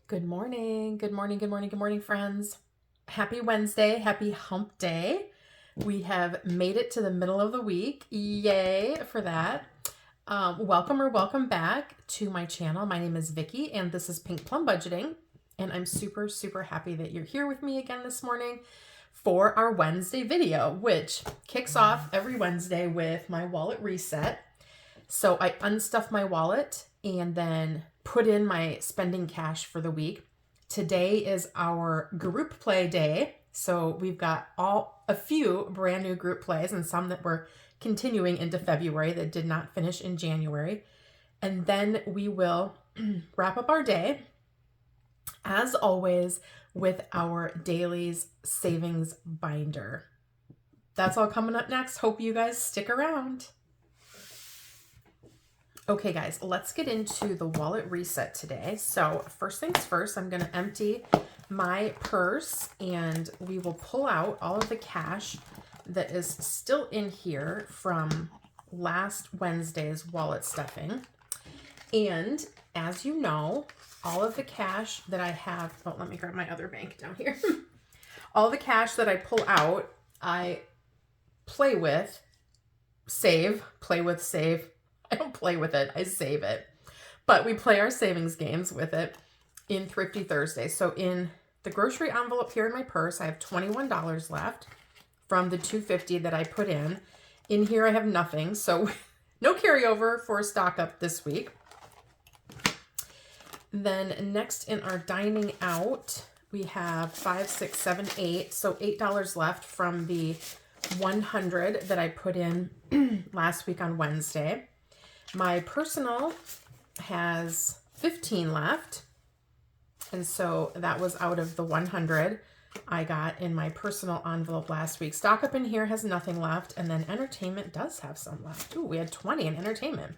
Good morning, good morning, good morning, good morning, friends. Happy Wednesday, happy hump day. We have made it to the middle of the week. Yay for that. Welcome or welcome back to my channel. My name is Vicki and this is Pink Plum Budgeting. And I'm super, super happy that you're here with me again this morning for our Wednesday video, which kicks off every Wednesday with my wallet reset. So I unstuff my wallet and then put in my spending cash for the week. Today is our group play day. So we've got a few brand new group plays and some that were continuing into February that did not finish in January. And then we will wrap up our day, as always, with our dailies savings binder. That's all coming up next. Hope you guys stick around. Okay, guys, let's get into the wallet reset today. So first things first, I'm going to empty my purse and we will pull out all of the cash that is still in here from last Wednesday's wallet stuffing. And as you know, all of the cash that I have, oh, let me grab my other bank down here. All the cash that I pull out, I play with, save. I don't play with it, I save it. But we play our savings games with it in Thrifty Thursday. So in the grocery envelope here in my purse, I have $21 left from the $2.50 that I put in. In here I have nothing, so no carryover for stock up this week. Then next in our dining out, we have 5, 6, 7, 8. So $8 left from the 100 that I put in last week on Wednesday. My personal has 15 left. And so that was out of the 100 I got in my personal envelope last week. Stock up in here has nothing left. And then entertainment does have some left. Ooh, we had 20 in entertainment.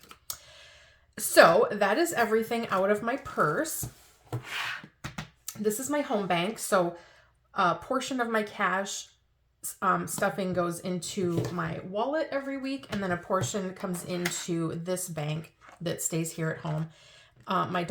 So that is everything out of my purse. This is my home bank. So a portion of my cash stuffing goes into my wallet every week, and then a portion comes into this bank that stays here at home. My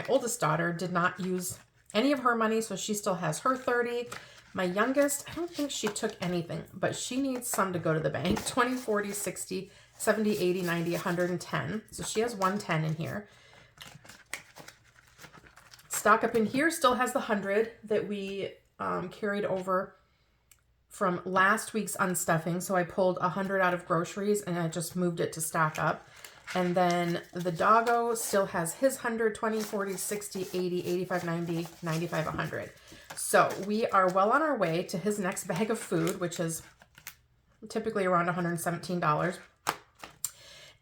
oldest daughter, did not use any of her money, so she still has her 30. My youngest, I don't think she took anything, but she needs some to go to the bank. 20, 40, 60, 70, 80, 90, 110. So she has 110 in here. Stock up in here still has the 100 that we carried over from last week's unstuffing. So I pulled 100 out of groceries and I just moved it to stock up. And then the doggo still has his 100, 20, 40, 60, 80, 85, 90, 95, 100. So we are well on our way to his next bag of food, which is typically around $117.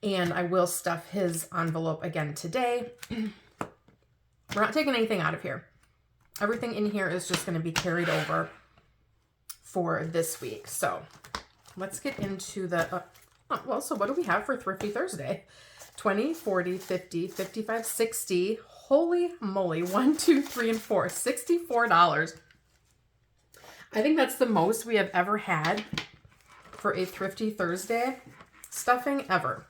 And I will stuff his envelope again today. We're not taking anything out of here. Everything in here is just going to be carried over for this week. So let's get into the, so what do we have for Thrifty Thursday? 20, 40, 50, 55, 60. Holy moly. 1, 2, 3, and 4. $64. I think that's the most we have ever had for a Thrifty Thursday stuffing ever.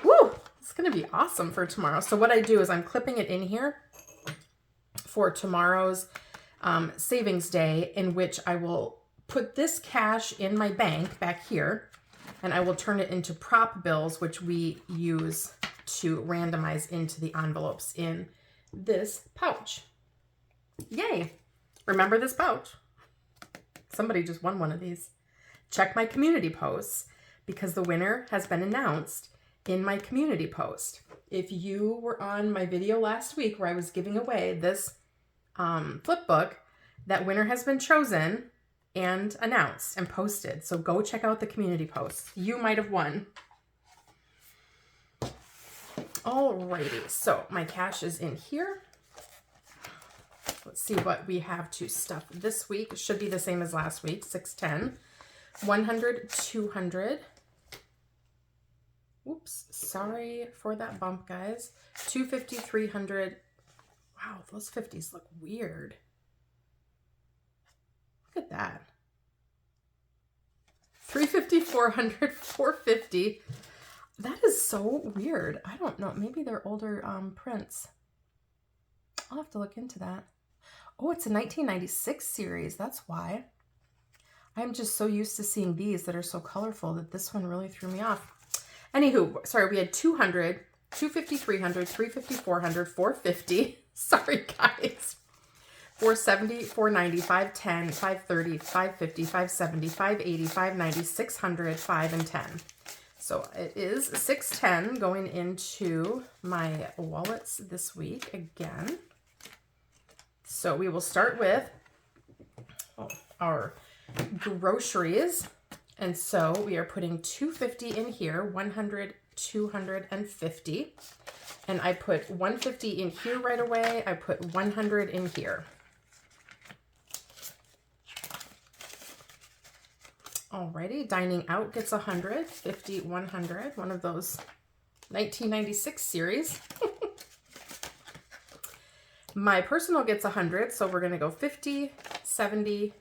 Woo! It's going to be awesome for tomorrow. So what I do is I'm clipping it in here for tomorrow's savings day, in which I will put this cash in my bank back here, and I will turn it into prop bills, which we use to randomize into the envelopes in this pouch. Yay! Remember this pouch? Somebody just won one of these. Check my community posts because the winner has been announced in my community post. If you were on my video last week where I was giving away this flip book, that winner has been chosen and announced and posted. So go check out the community posts. You might have won. Alrighty, so my cash is in here. Let's see what we have to stuff this week. It should be the same as last week. 610, 100, 200. Oops, sorry for that bump, guys. 250, 300. Wow, those 50s look weird. Look at that. 350, 400, 450. That is so weird. I don't know. Maybe they're older prints. I'll have to look into that. Oh, it's a 1996 series. That's why. I'm just so used to seeing these that are so colorful that this one really threw me off. Anywho, sorry, we had 200, 250, 300, 350, 400, 450. Sorry, guys. 470, 490, 510, 530, 550, 570, 580, 590, 600, 5, and 10. So it is 610 going into my wallets this week again. So we will start with our groceries. And so we are putting 250 in here, 100, 250. And I put 150 in here right away. I put 100 in here. Alrighty, dining out gets 100, 50, 100, one of those 1996 series. My personal gets 100, so we're going to go 50, 70,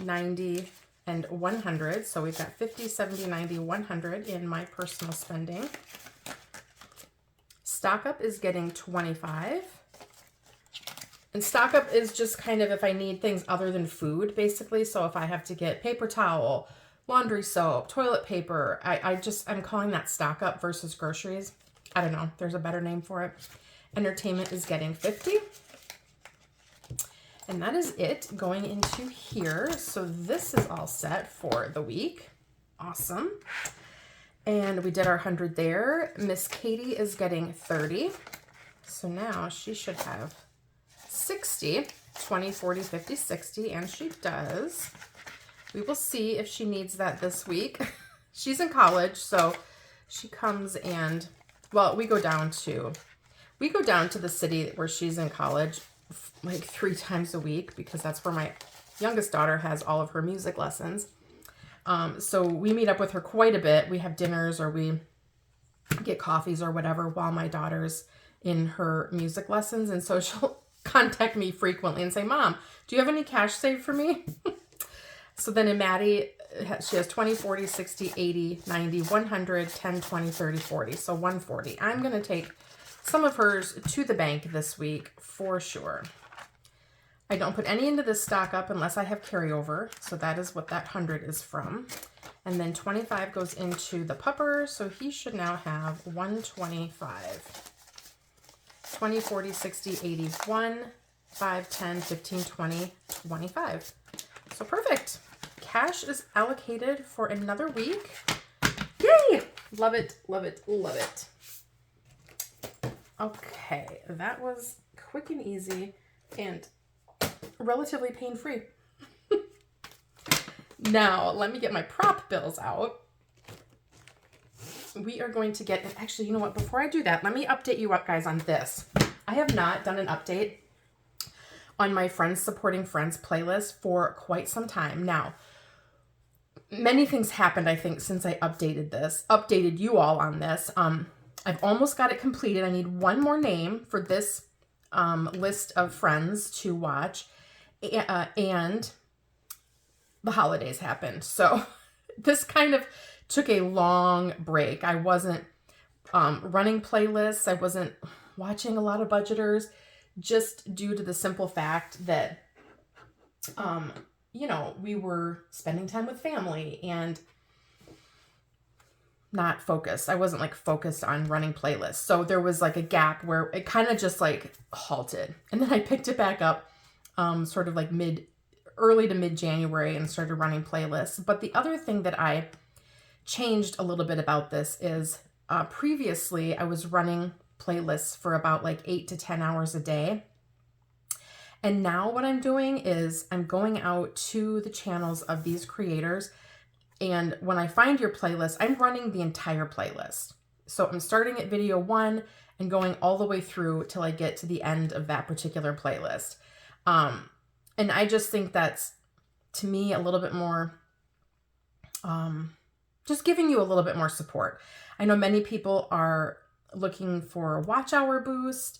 90, and 100. So we've got 50, 70, 90, 100 in my personal spending. Stock up is getting 25. And stock up is just kind of if I need things other than food, basically. So if I have to get paper towel, laundry soap, toilet paper, I'm calling that stock up versus groceries. I don't know. There's a better name for it. Entertainment is getting 50. And that is it going into here. So this is all set for the week. Awesome. And we did our 100 there. Miss Katie is getting 30. So now she should have 60, 20, 40, 50, 60, and she does. We will see if she needs that this week. She's in college, so she comes and, well, we go down to the city where she's in college like 3 times a week because that's where my youngest daughter has all of her music lessons. So we meet up with her quite a bit. We have dinners or we get coffees or whatever while my daughter's in her music lessons. And so she'll contact me frequently and say, Mom, do you have any cash saved for me? So then in Maddie, she has 20, 40, 60, 80, 90, 100, 10, 20, 30, 40. So 140. I'm going to take some of hers to the bank this week for sure. I don't put any into this stock up unless I have carryover. So that is what that 100 is from. And then 25 goes into the pupper. So he should now have 125. 20, 40, 60, 81, 5, 10, 15, 20, 25. So perfect. Cash is allocated for another week. Yay! Love it, love it, love it. Okay, that was quick and easy and relatively pain-free. Now, let me get my prop bills out. We are going to get, actually, you know what, before I do that, let me update you up, guys, on this. I have not done an update on my Friends Supporting Friends playlist for quite some time. Now, many things happened, I think, since I updated you all on this. I've almost got it completed. I need one more name for this list of friends to watch, and the holidays happened. So this kind of took a long break. I wasn't running playlists. I wasn't watching a lot of budgeters just due to the simple fact that, you know, we were spending time with family and not focused. I wasn't like focused on running playlists. So there was like a gap where it kind of just like halted. And then I picked it back up sort of like early to mid-January and started running playlists. But the other thing that I changed a little bit about this is previously I was running playlists for about like 8 to 10 hours a day. And now what I'm doing is I'm going out to the channels of these creators. And when I find your playlist, I'm running the entire playlist. So I'm starting at video 1 and going all the way through till I get to the end of that particular playlist. And I just think that's, to me, a little bit more, just giving you a little bit more support. I know many people are looking for a watch hour boost.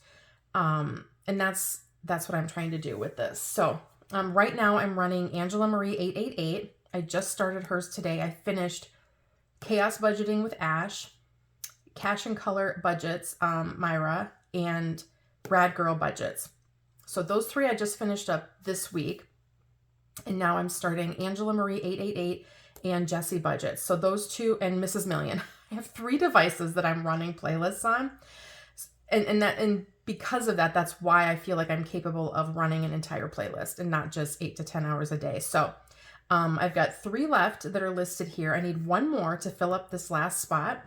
And that's what I'm trying to do with this. So right now I'm running Angela Marie 888. I just started hers today. I finished Chaos Budgeting with Ash, Cash and Color Budgets, Myra, and Rad Girl Budgets. So those 3 I just finished up this week. And now I'm starting Angela Marie 888 and Jessie Budgets. So those 2 and Mrs. Million. I have 3 devices that I'm running playlists on. And because of that, that's why I feel like I'm capable of running an entire playlist and not just 8 to 10 hours a day. So I've got 3 left that are listed here. I need 1 more to fill up this last spot.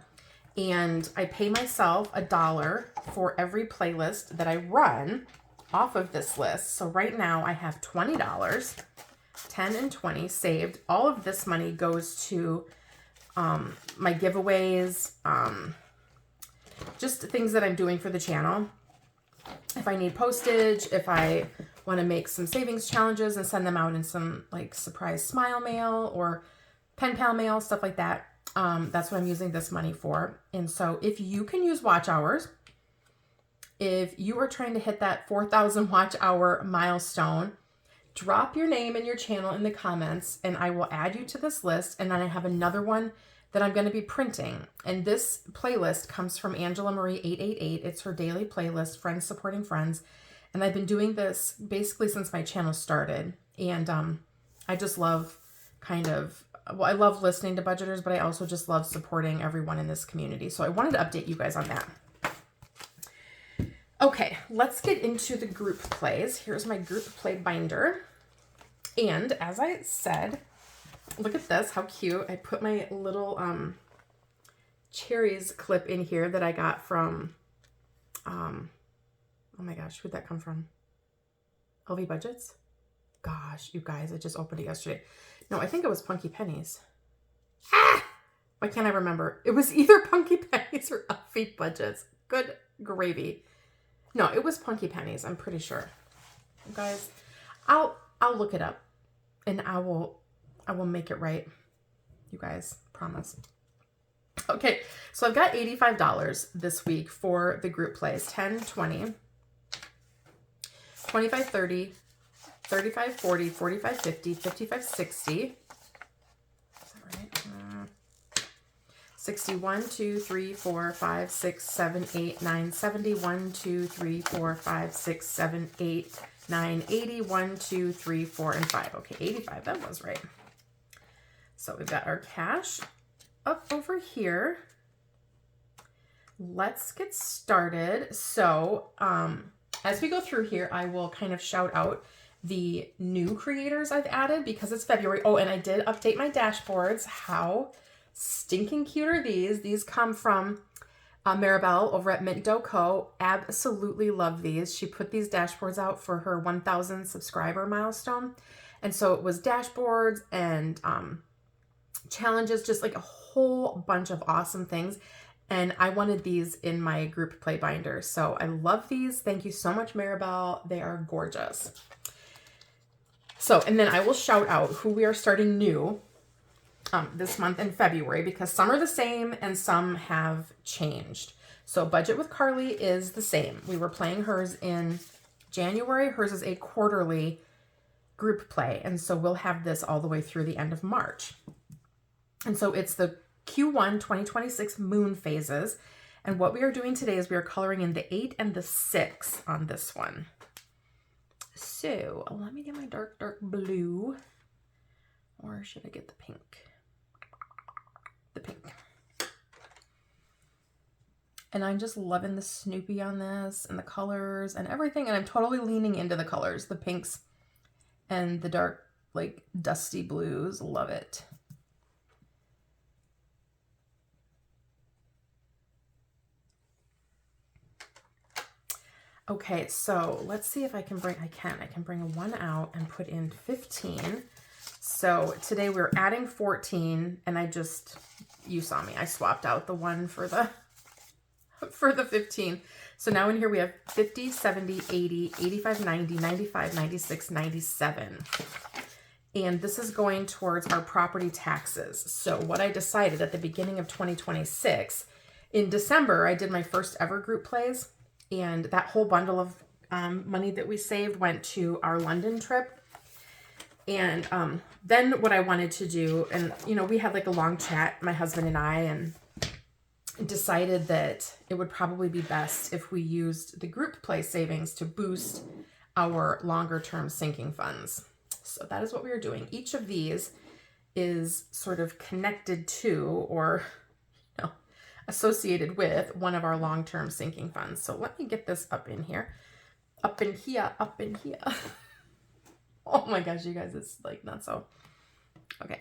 And I pay myself $1 for every playlist that I run off of this list. So right now I have $20, 10 and 20 saved. All of this money goes to my giveaways, just things that I'm doing for the channel. If I need postage, if I want to make some savings challenges and send them out in some like surprise smile mail or pen pal mail, stuff like that. That's what I'm using this money for. And so if you can use watch hours, if you are trying to hit that 4,000 watch hour milestone, drop your name and your channel in the comments and I will add you to this list. And then I have another one that I'm going to be printing. And this playlist comes from Angela Marie 888. It's her daily playlist, Friends Supporting Friends. And I've been doing this basically since my channel started. And I just love I love listening to budgeters, but I also just love supporting everyone in this community. So I wanted to update you guys on that. Okay, let's get into the group plays. Here's my group play binder. And as I said, look at this, how cute. I put my little cherries clip in here that I got from, oh my gosh, who'd that come from? LV Budgets? Gosh, you guys, I just opened it yesterday. No, I think it was Punky Pennies. Why can't I remember? It was either Punky Pennies or LV Budgets. Good gravy. No, it was Punky Pennies, I'm pretty sure. You guys, I'll look it up and I will make it right. You guys, promise. Okay, so I've got $85 this week for the group plays. 10, 20, 25, 30, 35, 40, 45, 50, 55, 60. Is that right? 61, 2, 3, 4, 5, 6, 7, 8, 9, 70, 1, 2, 3, 4, 5, 6, 7, 8, 9, 80, 1, 2, 3, 4, and 5. Okay, 85, that was right. So we've got our cash up over here. Let's get started. So as we go through here, I will kind of shout out the new creators I've added because it's February. Oh, and I did update my dashboards. How stinking cute are these? These come from Maribel over at Mint Dough Co. Absolutely love these. She put these dashboards out for her 1,000 subscriber milestone. And so it was dashboards and challenges, just like a whole bunch of awesome things. And I wanted these in my group play binder. So I love these. Thank you so much, Maribel. They are gorgeous. So, and then I will shout out who we are starting new this month in February because some are the same and some have changed. So Budget with Carly is the same. We were playing hers in January. Hers is a quarterly group play. And so we'll have this all the way through the end of March. And so it's the Q1 2026 moon phases. And what we are doing today is we are coloring in the 8 and the 6 on this one. So let me get my dark, dark blue. Or should I get the pink? The pink. And I'm just loving the Snoopy on this and the colors and everything. And I'm totally leaning into the colors, the pinks and the dark, like dusty blues. Love it. Okay, so let's see if I can bring, I can bring one out and put in 15. So today we're adding 14 and I just, you saw me, I swapped out the one for the 15. So now in here we have 50, 70, 80, 85, 90, 95, 96, 97. And this is going towards our property taxes. So what I decided at the beginning of 2026, in December, I did my first ever group plays. And that whole bundle of money that we saved went to our London trip. And then what I wanted to do, and you know, we had like a long chat, my husband and I, and decided that it would probably be best if we used the group play savings to boost our longer term sinking funds. So that is what we are doing. Each of these is sort of connected to, or associated with, one of our long-term sinking funds. So let me get this up in here. Up in here, up in here. Oh my gosh, you guys, it's like not so. Okay.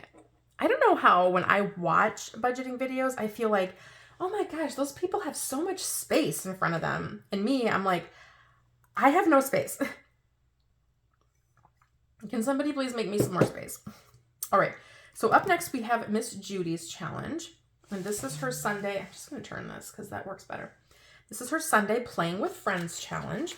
I don't know how when I watch budgeting videos, I feel like, oh my gosh, those people have so much space in front of them. And me, I'm like, I have no space. Can somebody please make me some more space? All right. So up next, we have Miss Judy's challenge. And this is her Sunday. I'm just going to turn this because that works better. This is her Sunday Playing with Friends challenge.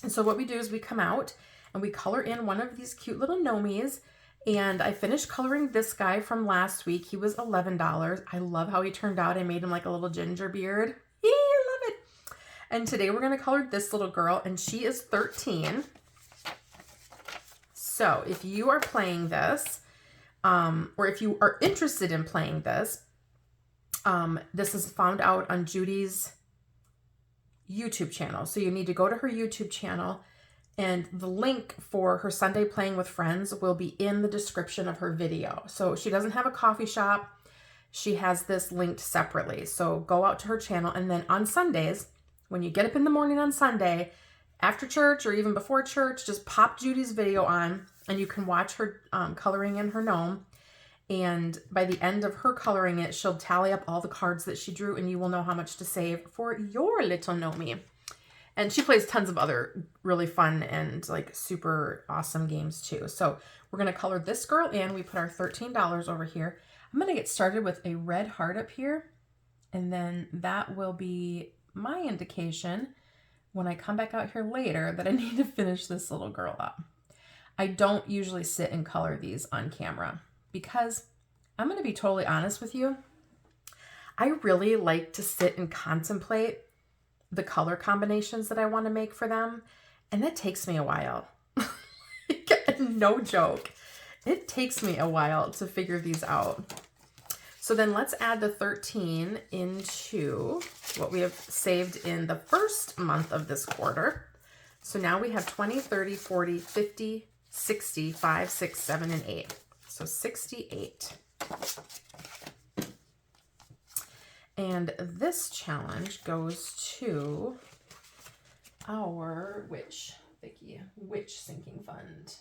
And so what we do is we come out and we color in one of these cute little gnomies. And I finished coloring this guy from last week. He was $11. I love how he turned out. I made him like a little ginger beard. Yay, I love it. And today we're going to color this little girl, and she is 13. So if you are playing this, or if you are interested in playing this, this is found out on Judy's YouTube channel. So you need to go to her YouTube channel, and the link for her Sunday Playing with Friends will be in the description of her video. So she doesn't have a coffee shop. She has this linked separately. So go out to her channel, and then on Sundays, when you get up in the morning on Sunday, after church or even before church, just pop Judy's video on and you can watch her coloring in her gnome. And by the end of her coloring it, she'll tally up all the cards that she drew, and you will know how much to save for your little gnomie. And she plays tons of other really fun and like super awesome games too. So we're going to color this girl in. We put our $13 over here. I'm going to get started with a red heart up here. And then that will be my indication when I come back out here later that I need to finish this little girl up. I don't usually sit and color these on camera because I'm going to be totally honest with you. I really like to sit and contemplate the color combinations that I want to make for them. And that takes me a while. No joke. It takes me a while to figure these out. So then let's add the 13 into what we have saved in the first month of this quarter. So now we have 20, 30, 40, 50, 60, 5, 6, 7, and 8. So 68. And this challenge goes to our which sinking fund?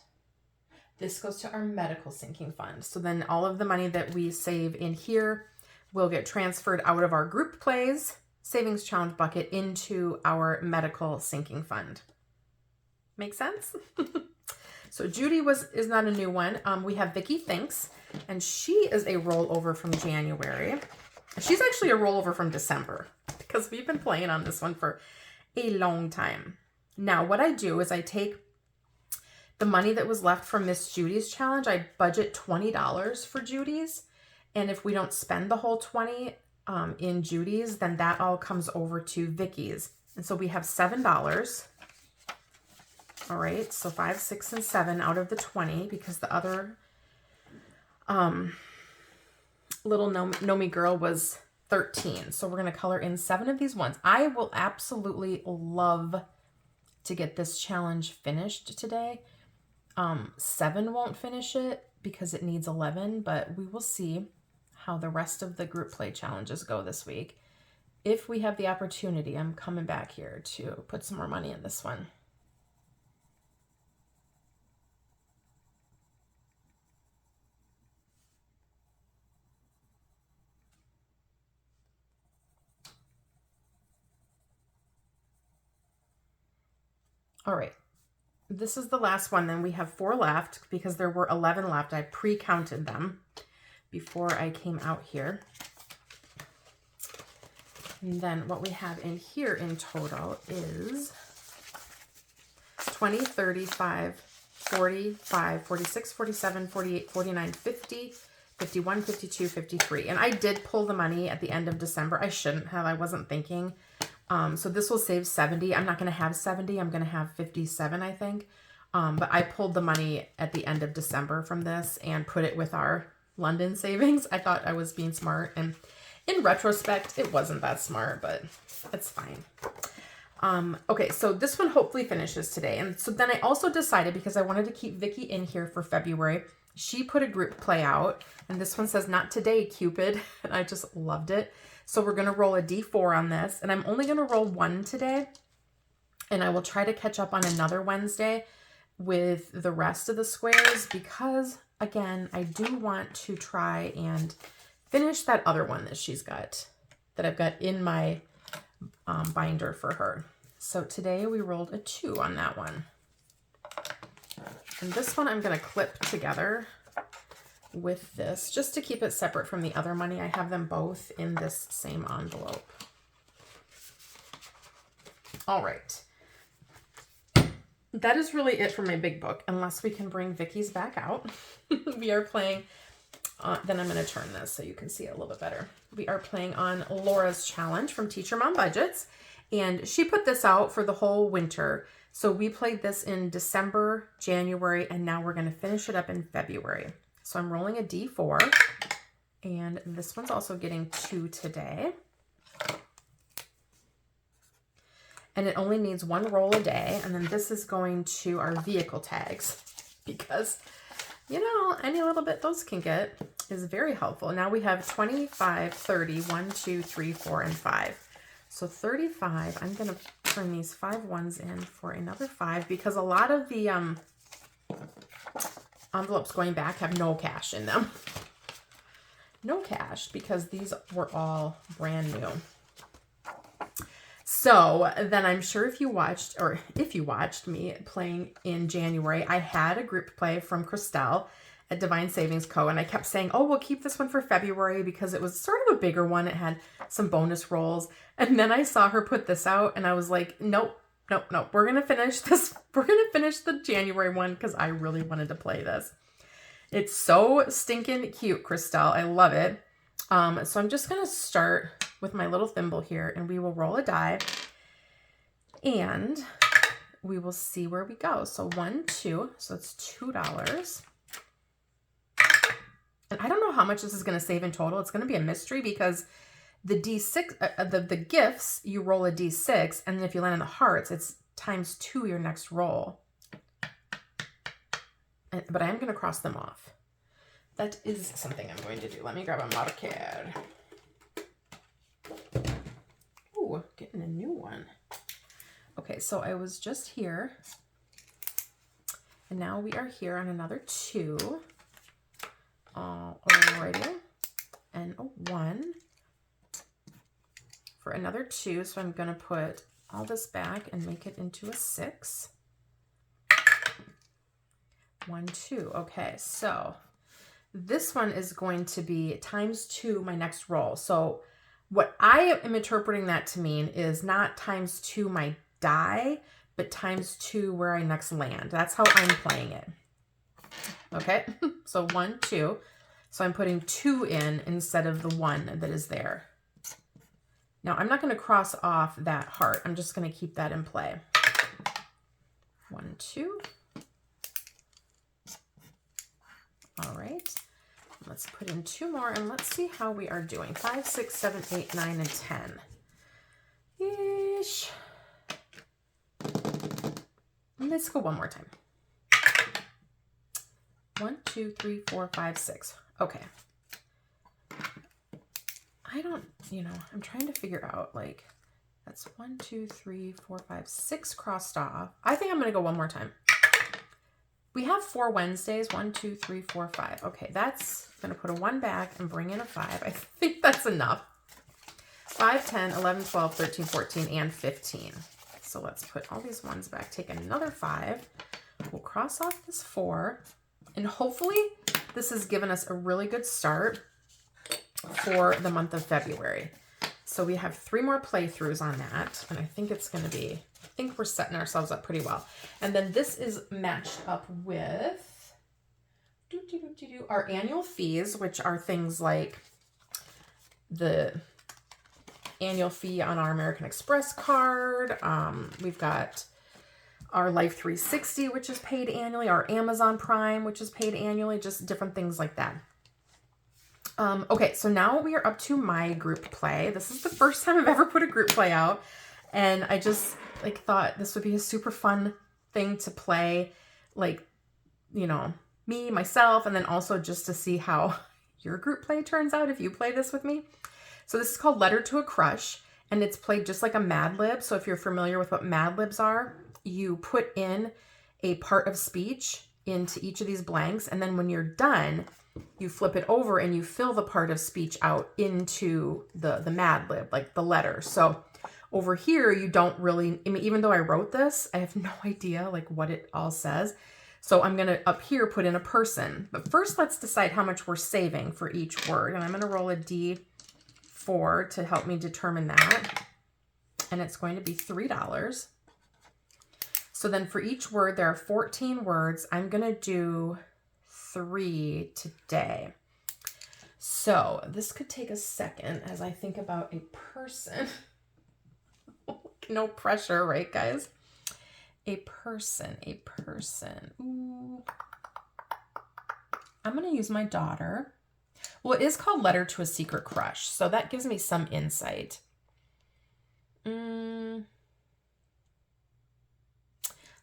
This goes to our medical sinking fund. So then all of the money that we save in here will get transferred out of our group plays savings challenge bucket into our medical sinking fund. Make sense? So Judy is not a new one. We have Vicky Thinks, and she is a rollover from January. She's actually a rollover from December because we've been playing on this one for a long time. Now, what I do is I take the money that was left from Miss Judy's challenge. I budget $20 for Judy's. And if we don't spend the whole 20 in Judy's, then that all comes over to Vicky's. And so we have $7. All right, so 5, 6, and 7 out of the 20 because the other little Nomi girl was 13. So we're going to color in 7 of these ones. I will absolutely love to get this challenge finished today. 7 won't finish it because it needs 11, but we will see how the rest of the group play challenges go this week. If we have the opportunity, I'm coming back here to put some more money in this one. All right, this is the last one. Then we have 4 left because there were 11 left. I pre-counted them before I came out here. And then what we have in here in total is 20, 35, 45, 46, 47, 48, 49, 50, 51, 52, 53. And I did pull the money at the end of December. I shouldn't have. I wasn't thinking. So this will save 70. I'm not going to have 70. I'm going to have 57, I think. But I pulled the money at the end of December from this and put it with our London savings. I thought I was being smart. And In retrospect, it wasn't that smart, but it's fine. Okay, so this one hopefully finishes today. And so then I also decided, because I wanted to keep Vicky in here for February, she put a group play out, and this one says, "Not today, Cupid." And I just loved it. So we're going to roll a D4 on this, and I'm only going to roll one today. And I will try to catch up on another Wednesday with the rest of the squares, because again, I do want to try and finish that other one that she's got, that I've got in my binder for her. So today we rolled a 2 on that one. And this one I'm going to clip together with this just to keep it separate from the other money. I have them both in this same envelope. All right. That is really it for my big book, unless we can bring Vicky's back out. We are playing, then I'm going to turn this so you can see it a little bit better. We are playing on Laura's Challenge from Teacher Mom Budgets. And she put this out for the whole winter. So we played this in December, January, and now we're going to finish it up in February. So I'm rolling a D4, and this one's also getting 2 today. And it only needs 1 roll a day. And then this is going to our vehicle tags, because, you know, any little bit those can get is very helpful. Now we have 25, 30, 1, 2, 3, 4, and 5. So 35, I'm going to turn these 5 ones in for another 5, because a lot of the envelopes going back have no cash in them. No cash, because these were all brand new. So then I'm sure if you watched me playing in January, I had a group play from Christelle at Divine Savings Co. And I kept saying, oh, we'll keep this one for February, because it was sort of a bigger one. It had some bonus rolls. And then I saw her put this out, and I was like, nope. We're going to finish this. We're going to finish the January one, because I really wanted to play this. It's so stinking cute, Christelle. I love it. So I'm just going to start with my little thimble here, and we will roll a die, and we will see where we go. So 1, 2, so it's $2. And I don't know how much this is going to save in total. It's going to be a mystery, because the D6, the gifts, you roll a D6, and then if you land on the hearts, it's times 2 your next roll. But I am going to cross them off. That is something I'm going to do. Let me grab a marker. Ooh, getting a new one. Okay, so I was just here, and now we are here on another 2. Alrighty, and a 1 for another 2. So I'm going to put all this back and make it into a 6. 1, 2. Okay, so this one is going to be times 2 my next roll. So what I am interpreting that to mean is not times 2 my die, but times 2 where I next land. That's how I'm playing it. Okay, so 1, 2. So I'm putting 2 in instead of the 1 that is there. Now I'm not going to cross off that heart. I'm just going to keep that in play. 1, 2. All right. Let's put in 2 more, and let's see how we are doing. 5, 6, 7, 8, 9, and 10. Ish. Let's go one more time. 1, 2, 3, 4, 5, 6. Okay. I don't, I'm trying to figure out, like, that's 1, 2, 3, 4, 5, 6 crossed off. I think I'm going to go one more time. We have 4 Wednesdays. 1, 2, 3, 4, 5. Okay, that's going to put a 1 back and bring in a 5. I think that's enough. 5, 10, 11, 12, 13, 14, and 15. So let's put all these 1s back. Take another 5. We'll cross off this 4. And hopefully this has given us a really good start for the month of February. So we have 3 more playthroughs on that. And I think it's going to be, I think we're setting ourselves up pretty well. And then this is matched up with our annual fees, which are things like the annual fee on our American Express card. We've got our Life 360, which is paid annually, our Amazon Prime, which is paid annually, just different things like that. Okay, so now we are up to my group play. This is the first time I've ever put a group play out, and I just like thought this would be a super fun thing to play, like, you know, me, myself, and then also just to see how your group play turns out if you play this with me. So this is called Letter to a Crush, and it's played just like a Mad Lib. So if you're familiar with what Mad Libs are, you put in a part of speech into each of these blanks, and then when you're done, you flip it over and you fill the part of speech out into the Mad Lib, like the letter. So over here, you don't really, I mean, even though I wrote this, I have no idea like what it all says. So I'm going to up here put in a person. But first, let's decide how much we're saving for each word. And I'm going to roll a D4 to help me determine that. And it's going to be $3. So then for each word, there are 14 words. I'm going to do 3 today. So this could take a second as I think about a person. No pressure, right, guys? A person. Ooh. I'm going to use my daughter. Well, it is called Letter to a Secret Crush, so that gives me some insight.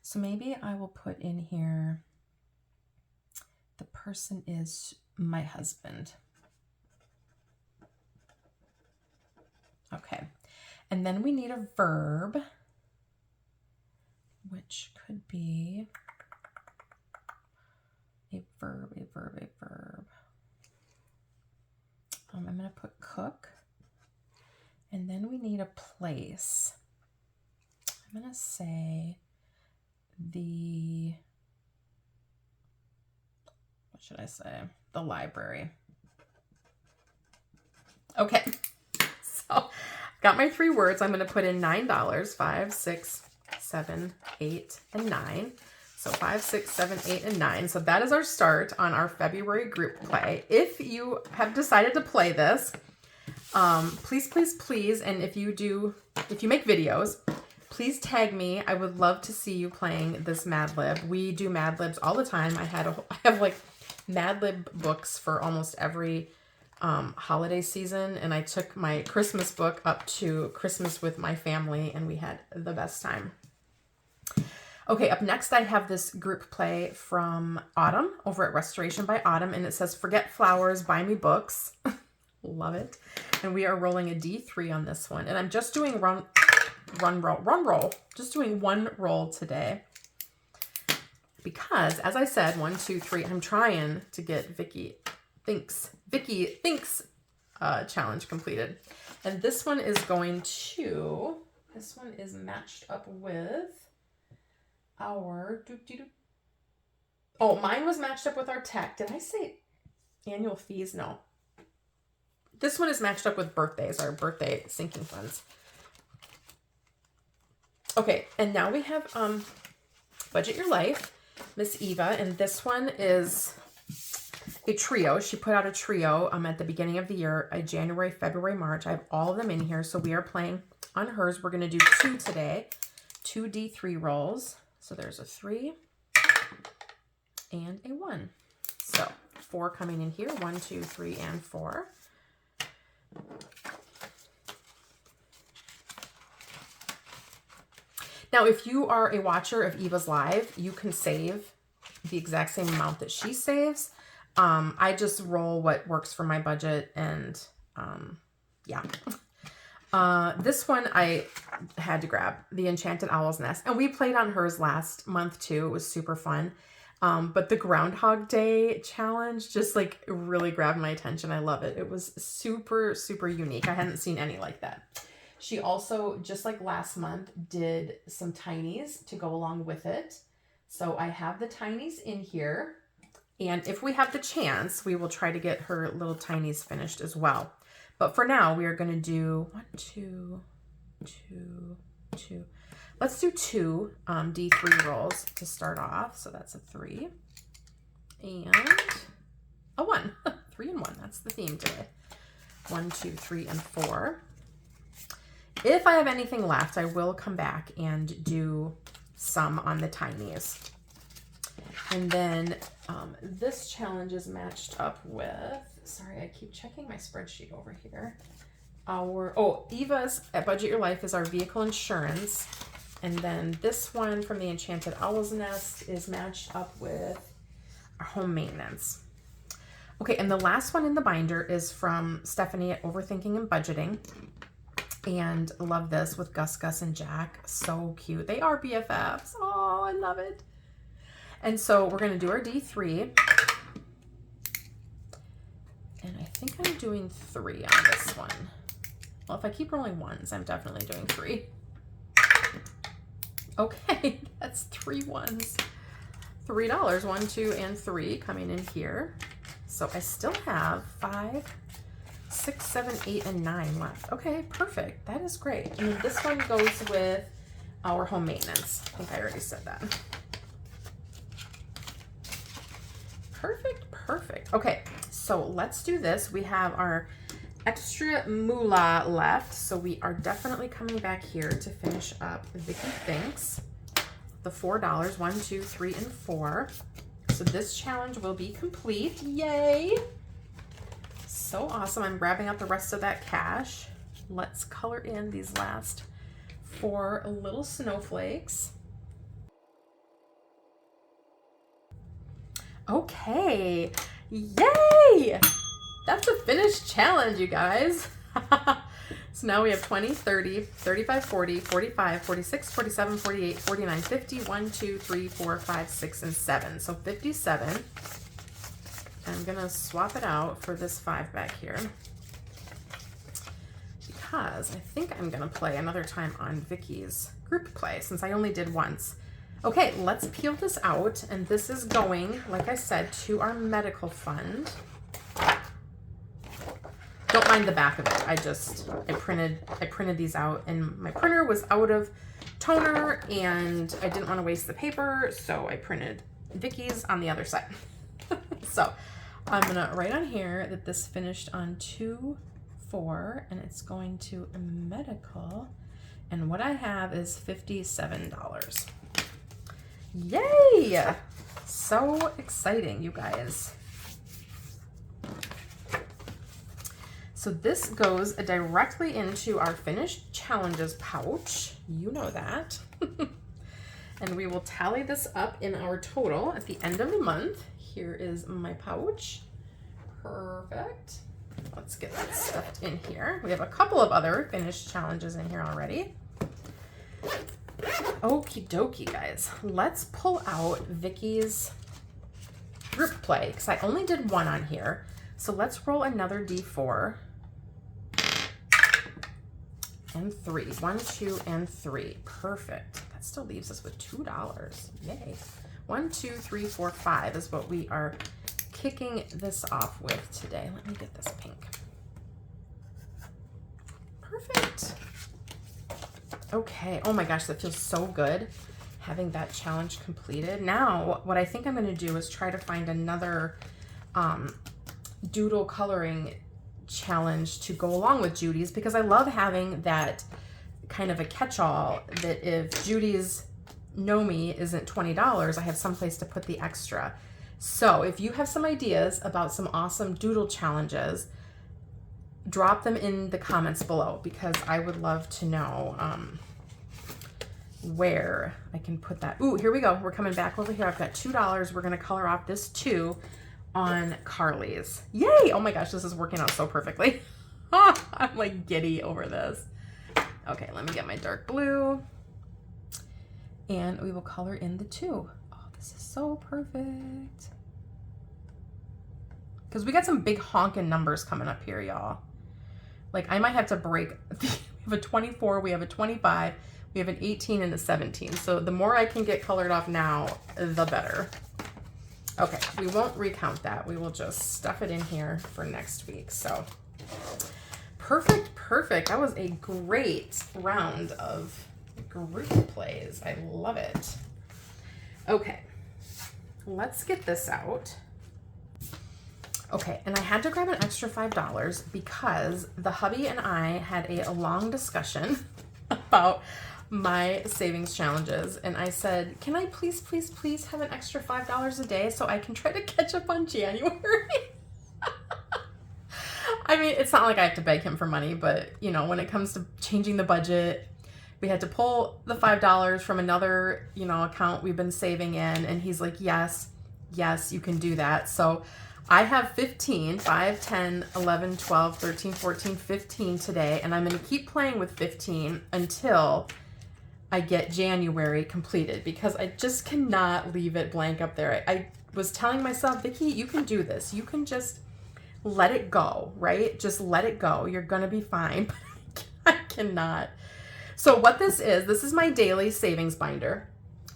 So maybe I will put in here, the person is my husband. Okay. And then we need a verb, which could be a verb. I'm going to put cook. And then we need a place. I'm going to say what should I say? The library. Okay. So got my 3 words. I'm going to put in $9, 5, 6, 7, 8, and 9. So 5, 6, 7, 8, and 9. So that is our start on our February group play. If you have decided to play this, please, and if you make videos, please tag me. I would love to see you playing this Mad Lib. We do Mad Libs all the time. I have like Mad Lib books for almost every holiday season, and I took my Christmas book up to Christmas with my family, and we had the best time. Okay, up next I have this group play from Autumn over at Restoration by Autumn, and it says, Forget Flowers, Buy Me Books. Love it. And we are rolling a D3 on this one, and I'm just doing run roll. Just doing 1 roll today. Because, as I said, 1, 2, 3, I'm trying to get Vicky Thinks challenge completed. And this one is matched up with our, oh, mine was matched up with our tech. Did I say annual fees? No. This one is matched up with birthdays, our birthday sinking funds. Okay, and now we have Budget Your Life, Miss Eva, and this one is a trio. She put out a trio at the beginning of the year, January, February, March. I have all of them in here, so we are playing on hers. We're going to do 2 today, 2 D3 rolls. So there's a 3 and a 1. So 4 coming in here, 1, 2, 3, and 4. Now, if you are a watcher of Eva's Live, you can save the exact same amount that she saves. I just roll what works for my budget, and yeah. This one I had to grab, The Enchanted Owl's Nest, and we played on hers last month too. It was super fun. But the Groundhog Day challenge just like really grabbed my attention. I love it. It was super, super unique. I hadn't seen any like that. She also, just like last month, did some tinies to go along with it. So I have the tinies in here. And if we have the chance, we will try to get her little tinies finished as well. But for now, we are going to do 1, 2, 2, 2. Let's do 2 D3 rolls to start off. So that's a 3 and a 1. 3 and 1. That's the theme today. 1, 2, 3, and 4. If I have anything left, I will come back and do some on the tinies. And then this challenge is matched up with sorry, I keep checking my spreadsheet over here. Eva's at Budget Your Life is our vehicle insurance. And then this one from the Enchanted Owl's Nest is matched up with our home maintenance. Okay, and the last one in the binder is from Stephanie at Overthinking and Budgeting. And love this with Gus, Gus, and Jack. So cute. They are BFFs. Oh, I love it. And so we're going to do our D3. And I think I'm doing 3 on this one. Well, if I keep rolling ones, I'm definitely doing 3. Okay, that's 3 ones. $3, 1, 2, and 3 coming in here. So I still have 5, 6, 7, 8, and 9 left. Okay, perfect. That is great. And then this one goes with our home maintenance. I think I already said that. Perfect, perfect. Okay, so let's do this. We have our extra moolah left, so we are definitely coming back here to finish up Vicky Thinks. The $4, 1, 2, 3, and 4. So this challenge will be complete. Yay! So awesome. I'm grabbing out the rest of that cash. Let's color in these last 4 little snowflakes. Okay. Yay! That's a finished challenge, you guys. So now we have 20, 30, 35, 40, 45, 46, 47, 48, 49, 50, 1, 2, 3, 4, 5, 6, and 7. So 57. I'm gonna swap it out for this 5 back here because I think I'm gonna play another time on Vicky's group play since I only did once. Okay, let's peel this out, and this is going, like I said, to our medical fund. Don't mind the back of it. I printed these out, and my printer was out of toner, and I didn't want to waste the paper, so I printed Vicky's on the other side. So I'm gonna write on here that this finished on 2/4, and it's going to medical, and what I have is $57. Yay! So exciting, you guys. So this goes directly into our finished challenges pouch. You know that. And we will tally this up in our total at the end of the month. Here is my pouch. Perfect. Let's get that stuffed in here. We have a couple of other finished challenges in here already. Okie dokie, guys. Let's pull out Vicky's group play because I only did 1 on here. So let's roll another D4 and 3. 1, 2, and 3. Perfect. That still leaves us with $2. Yay. 1, 2, 3, 4, 5 is what we are kicking this off with today. Let me get this pink. Perfect. Okay. Oh my gosh, that feels so good having that challenge completed. Now, what I think I'm going to do is try to find another doodle coloring challenge to go along with Judy's because I love having that kind of a catch-all that if Judy's Know Me isn't $20, I have someplace to put the extra. So if you have some ideas about some awesome doodle challenges, drop them in the comments below because I would love to know where I can put that. Ooh, here we go. We're coming back over here. I've got $2. We're going to color off this 2 on Carly's. Yay! Oh my gosh, this is working out so perfectly. I'm like giddy over this. Okay, let me get my dark blue. And we will color in the 2. Oh, this is so perfect. Because we got some big honking numbers coming up here, y'all. Like, I might have to break. We have a 24, we have a 25, we have an 18, and a 17. So the more I can get colored off now, the better. Okay, we won't recount that. We will just stuff it in here for next week. So perfect, perfect. That was a great round of group plays. I love it. Okay, let's get this out. Okay, and I had to grab an extra $5 because the hubby and I had a long discussion about my savings challenges. And I said, can I please, please, please have an extra $5 a day so I can try to catch up on January? I mean, it's not like I have to beg him for money, but you know, when it comes to changing the budget, we had to pull the $5 from another, you know, account we've been saving in. And he's like, yes, yes, you can do that. So I have 15, 5, 10, 11, 12, 13, 14, 15 today. And I'm going to keep playing with 15 until I get January completed, because I just cannot leave it blank up there. I was telling myself, Vicki, you can do this. You can just let it go, right? Just let it go. You're going to be fine. I cannot. So what this is my daily savings binder,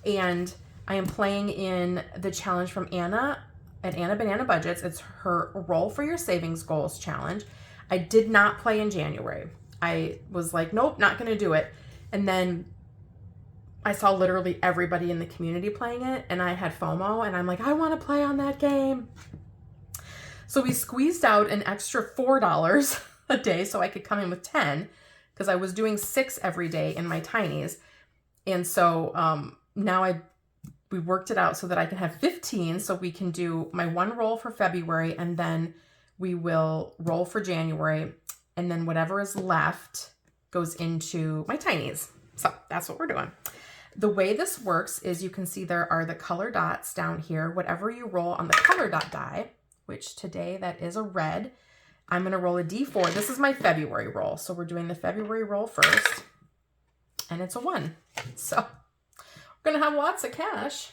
and I am playing in the challenge from Anna at Anna Banana Budgets. It's her Roll for Your Savings Goals challenge. I did not play in January. I was like, nope, not going to do it. And then I saw literally everybody in the community playing it, and I had FOMO, and I'm like, I want to play on that game. So we squeezed out an extra $4 a day so I could come in with 10, because I was doing 6 every day in my tinies. And so now we worked it out so that I can have 15, so we can do my one roll for February, and then we will roll for January, and then whatever is left goes into my tinies. So that's what we're doing. The way this works is you can see there are the color dots down here. Whatever you roll on the color dot die, which today that is a red, I'm going to roll a D4. This is my February roll. So we're doing the February roll first, and it's a 1. So we're going to have lots of cash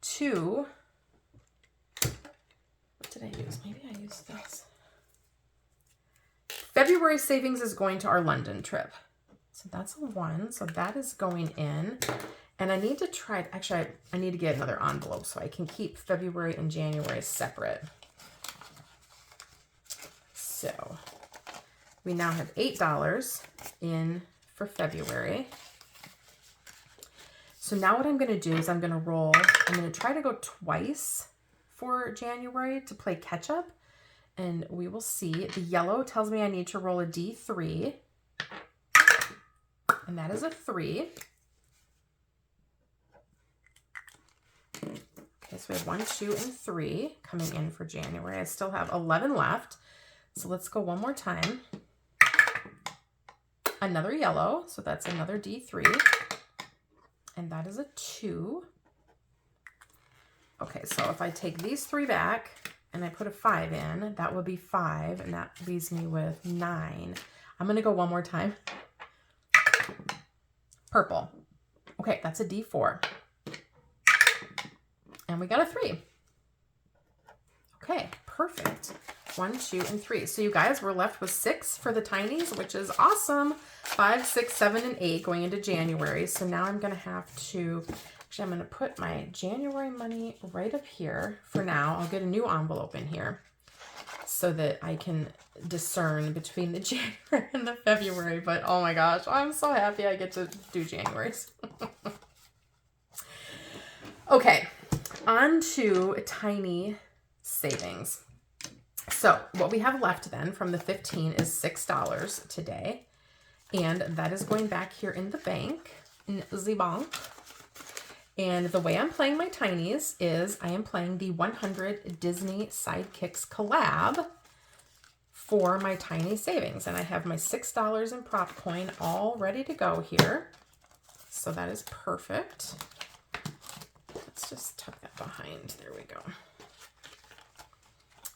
to, what did I use? Maybe I used this. February savings is going to our London trip. So that's a 1. So that is going in. And I need to try, actually, I need to get another envelope so I can keep February and January separate. So we now have $8 in for February. So now what I'm going to do is I'm going to try to go twice for January to play catch up, and we will see. The yellow tells me I need to roll a D3, and that is a 3. Okay, so we have 1, 2, and 3 coming in for January. I still have 11 left. So let's go one more time. Another yellow, so that's another D3. And that is a 2. Okay, so if I take these 3 back and I put a 5 in, that would be 5, and that leaves me with 9. I'm going to go one more time. Purple. Okay, that's a D4. And we got a 3. Okay, perfect. 1, 2, and 3. So you guys, we're left with 6 for the tinies, which is awesome. 5, 6, 7, and 8 going into January. So now I'm going to have to, actually, I'm going to put my January money right up here for now. I'll get a new envelope in here so that I can discern between the January and the February. But oh my gosh, I'm so happy I get to do January's. Okay, on to tiny savings. So what we have left then from the 15 is $6 today. And that is going back here in the bank, in the bank. And the way I'm playing my tinies is I am playing the 100 Disney Sidekicks collab for my tiny savings. And I have my $6 in prop coin all ready to go here. So that is perfect. Let's just tuck that behind. There we go.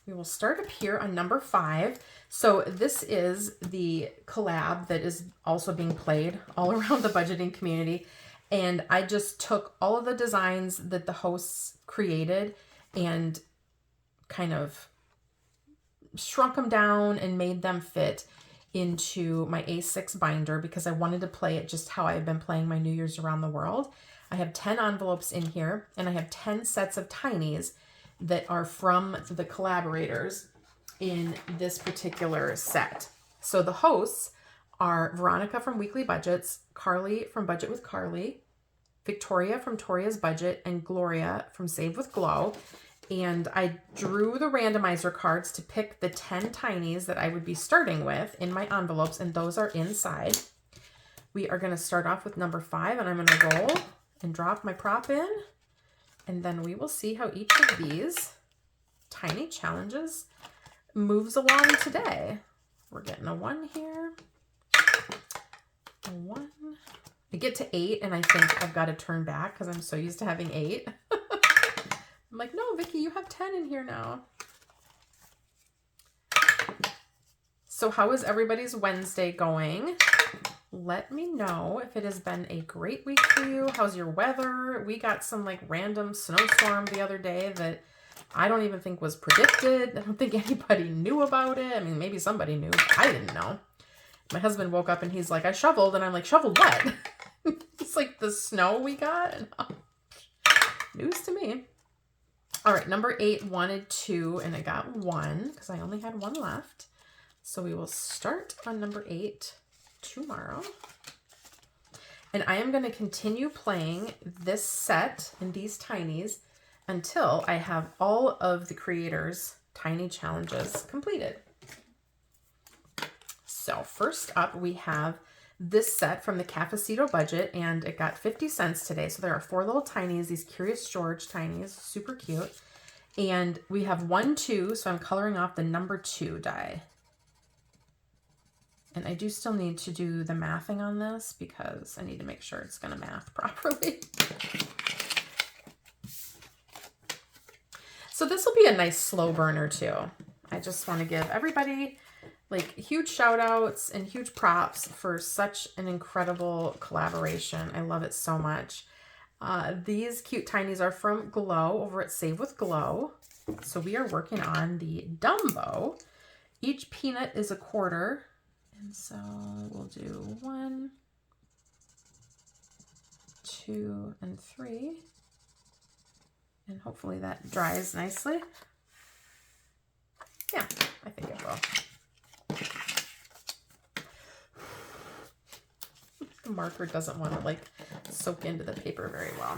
We will start up here on number 5. So this is the collab that is also being played all around the budgeting community. And I just took all of the designs that the hosts created and kind of shrunk them down and made them fit into my A6 binder because I wanted to play it just how I've been playing my New Year's around the world. I have 10 envelopes in here, and I have 10 sets of tinies that are from the collaborators in this particular set. So the hosts are Veronica from Weekly Budgets, Carly from Budget with Carly, Victoria from Toria's Budget, and Gloria from Save with Glow. And I drew the randomizer cards to pick the 10 tinies that I would be starting with in my envelopes, and those are inside. We are going to start off with number 5, and I'm going to roll and drop my prop in. And then we will see how each of these tiny challenges moves along today. We're getting a 1 here. A 1. I get to 8 and I think I've got to turn back because I'm so used to having 8. I'm like, no, Vicky, you have 10 in here now. So how is everybody's Wednesday going? Let me know if it has been a great week for you. How's your weather? We got some like random snowstorm the other day that I don't even think was predicted. I don't think anybody knew about it. I mean, maybe somebody knew, but I didn't know. My husband woke up and he's like, I shoveled. And I'm like, shoveled what? It's like the snow we got. And, news to me. All right, number 8 wanted 2 and it got 1 because I only had 1 left. So we will start on number 8 tomorrow. And I am going to continue playing this set in these tinies until I have all of the creators' tiny challenges completed. So first up, we have this set from the Cafecito budget, and it got 50 cents today. So there are 4 little tinies, these Curious George tinies, super cute. And we have 1, 2, so I'm coloring off the number 2 die. And I do still need to do the mathing on this because I need to make sure it's going to math properly. So this will be a nice slow burner too. I just want to give everybody like huge shout outs and huge props for such an incredible collaboration. I love it so much. These cute tinies are from Glow over at Save with Glow. So we are working on the Dumbo. Each peanut is a quarter. And so we'll do 1, 2, and 3. And hopefully that dries nicely. Yeah, I think it will. The marker doesn't want to like soak into the paper very well.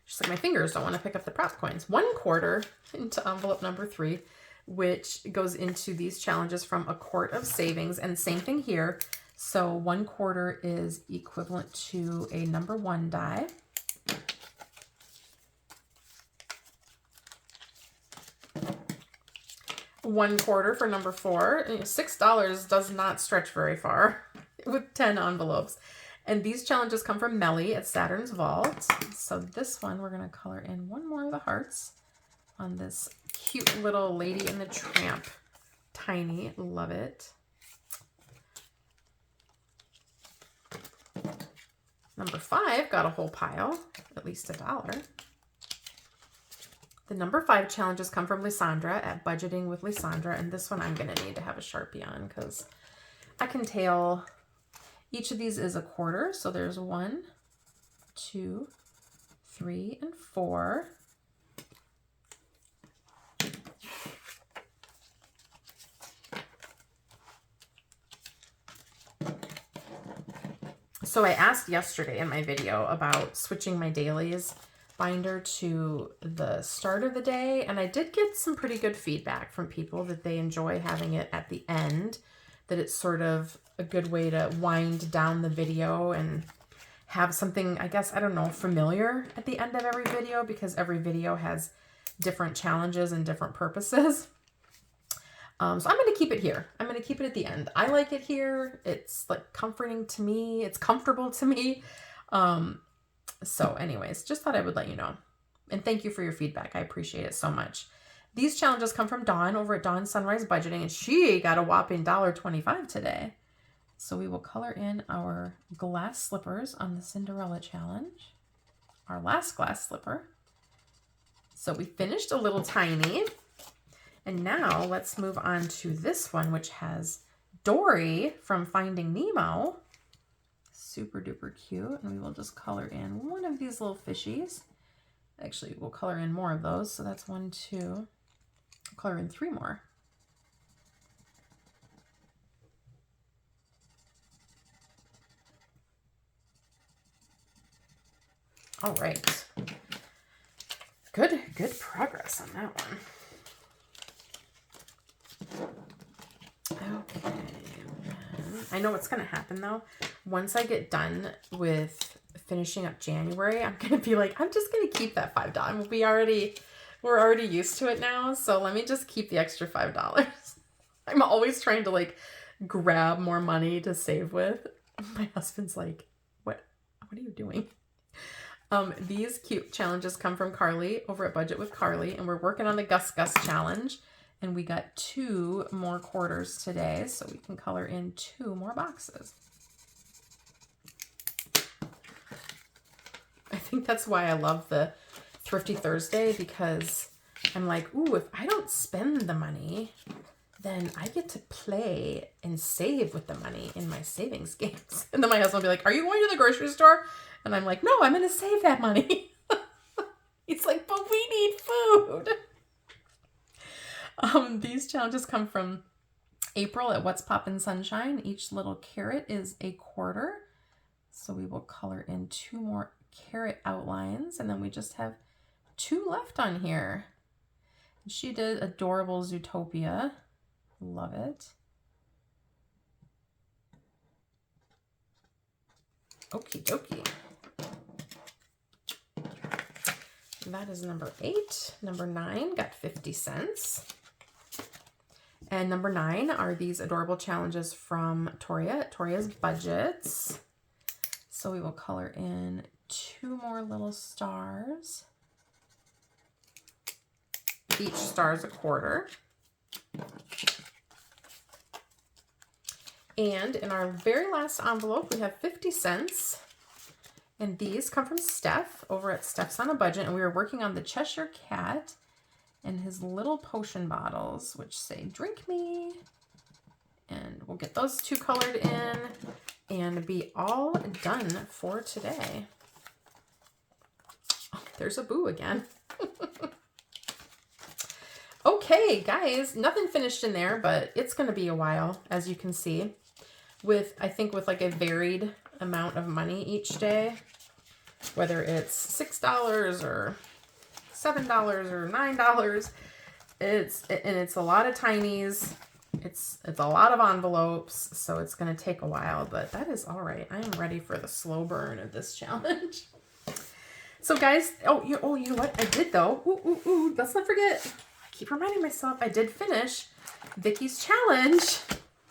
Just like my fingers don't want to pick up the prop coins. 1 quarter into envelope number 3, which goes into these challenges from a quart of savings. And same thing here. So 1 quarter is equivalent to a number 1 die. One quarter for number 4. $6 does not stretch very far with 10 envelopes. And these challenges come from Melly at Saturn's Vault. So this one, we're going to color in 1 more of the hearts on this cute little Lady and the Tramp tiny. Love it. Number 5 got a whole pile, at least $1. The number 5 challenges come from Lysandra at Budgeting with Lysandra, and this one I'm going to need to have a Sharpie on because I can tell each of these is a quarter. So there's 1, 2, 3, and 4. So I asked yesterday in my video about switching my dailies binder to the start of the day, and I did get some pretty good feedback from people that they enjoy having it at the end, that it's sort of a good way to wind down the video and have something, I guess, I don't know, familiar at the end of every video, because every video has different challenges and different purposes. So I'm going to keep it here. I'm going to keep it at the end. I like it here. It's like comforting to me. It's comfortable to me. So anyways, just thought I would let you know. And thank you for your feedback. I appreciate it so much. These challenges come from Dawn over at Dawn Sunrise Budgeting, and she got a whopping $1.25 today. So we will color in our glass slippers on the Cinderella challenge. Our last glass slipper. So we finished a little tiny. And now let's move on to this one, which has Dory from Finding Nemo. Super duper cute. And we will just color in 1 of these little fishies. Actually, we'll color in more of those. So that's 1, 2. I'll color in 3 more. All right. Good progress on that one. Okay. I know what's going to happen though. Once I get done with finishing up January, I'm going to be like, I'm just going to keep that $5. We're already used to it now, so let me just keep the extra $5. I'm always trying to like grab more money to save with. My husband's like, what are you doing? These cute challenges come from Carly over at Budget with Carly, and we're working on the Gus Gus challenge, and we got 2 more quarters today, so we can color in 2 more boxes. I think that's why I love the Thrifty Thursday, because I'm like, ooh, if I don't spend the money, then I get to play and save with the money in my savings games. And then my husband will be like, are you going to the grocery store? And I'm like, no, I'm going to save that money. He's like, but we need food. These challenges come from April at What's Poppin' Sunshine. Each little carrot is a quarter. So we will color in 2 more carrot outlines, and then we just have 2 left on here. She did Adorable Zootopia. Love it. Okie dokie. That is number 8. Number 9 got 50 cents. And number 9 are these adorable challenges from Toria at Toria's Budgets. So we will color in 2 more little stars. Each star is a quarter. And in our very last envelope, we have 50 cents. And these come from Steph over at Steph's on a Budget. And we are working on the Cheshire Cat and his little potion bottles, which say, drink me. And we'll get those 2 colored in and be all done for today. Oh, there's a boo again. Okay, guys, nothing finished in there, but it's going to be a while, as you can see, I think with like a varied amount of money each day, whether it's $6 or $7 or $9, it's a lot of tinies. It's a lot of envelopes, so it's going to take a while, but that is all right. I am ready for the slow burn of this challenge. So guys, you know what I did though? Ooh, let's not forget. I keep reminding myself I did finish Vicky's challenge.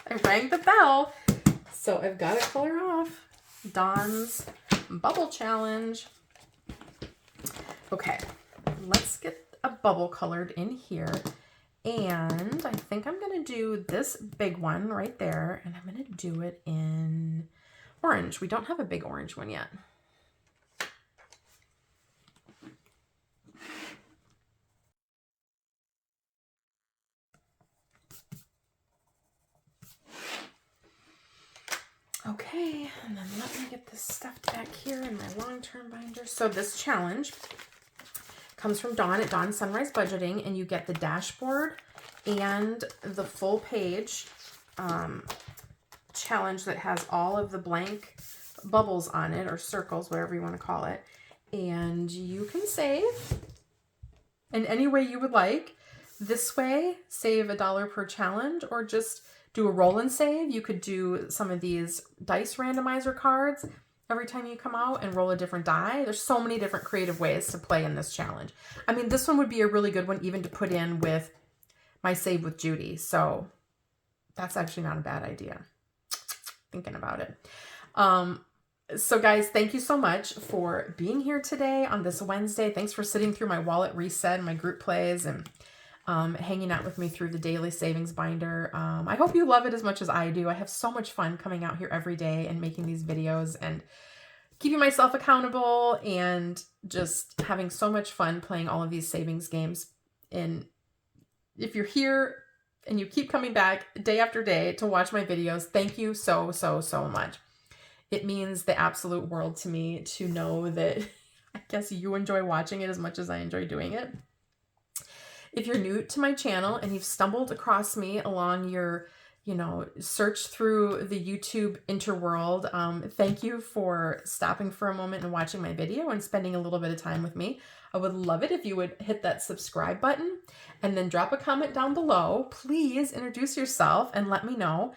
I rang the bell, so I've got to color off Dawn's bubble challenge. Okay, let's get a bubble colored in here. And I think I'm going to do this big one right there, and I'm going to do it in orange. We don't have a big orange one yet. Okay, and then let me get this stuffed back here in my long-term binder. So this challenge comes from Dawn at Dawn Sunrise Budgeting, and you get the dashboard and the full page challenge that has all of the blank bubbles on it, or circles, whatever you want to call it. And you can save in any way you would like. This way, save $1 per challenge, or just do a roll and save. You could do some of these dice randomizer cards every time you come out and roll a different die. There's so many different creative ways to play in this challenge. I mean, this one would be a really good one even to put in with my Save with Judy. So that's actually not a bad idea. Thinking about it. So guys, thank you so much for being here today on this Wednesday. Thanks for sitting through my wallet reset and my group plays and hanging out with me through the daily savings binder. I hope you love it as much as I do. I have so much fun coming out here every day and making these videos and keeping myself accountable and just having so much fun playing all of these savings games. And if you're here and you keep coming back day after day to watch my videos, thank you so, so, so much. It means the absolute world to me to know that I guess you enjoy watching it as much as I enjoy doing it. If you're new to my channel and you've stumbled across me along your, search through the YouTube interworld, thank you for stopping for a moment and watching my video and spending a little bit of time with me. I would love it if you would hit that subscribe button and then drop a comment down below. Please introduce yourself and let me know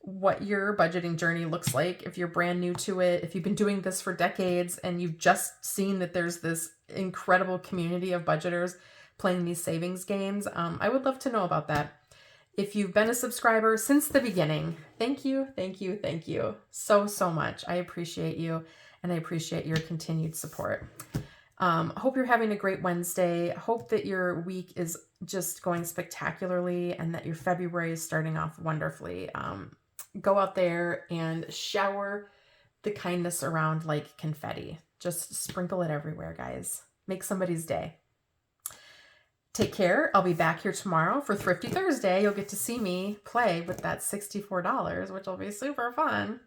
what your budgeting journey looks like. If you're brand new to it, if you've been doing this for decades and you've just seen that there's this incredible community of budgeters, playing these savings games, I would love to know about that. If you've been a subscriber since the beginning, thank you, thank you, thank you so, so much. I appreciate you, and I appreciate your continued support. Hope you're having a great Wednesday. Hope that your week is just going spectacularly and that your February is starting off wonderfully. Go out there and shower the kindness around like confetti. Just sprinkle it everywhere, guys. Make somebody's day. Take care. I'll be back here tomorrow for Thrifty Thursday. You'll get to see me play with that $64, which will be super fun.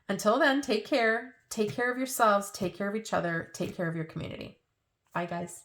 Until then, take care. Take care of yourselves. Take care of each other. Take care of your community. Bye, guys.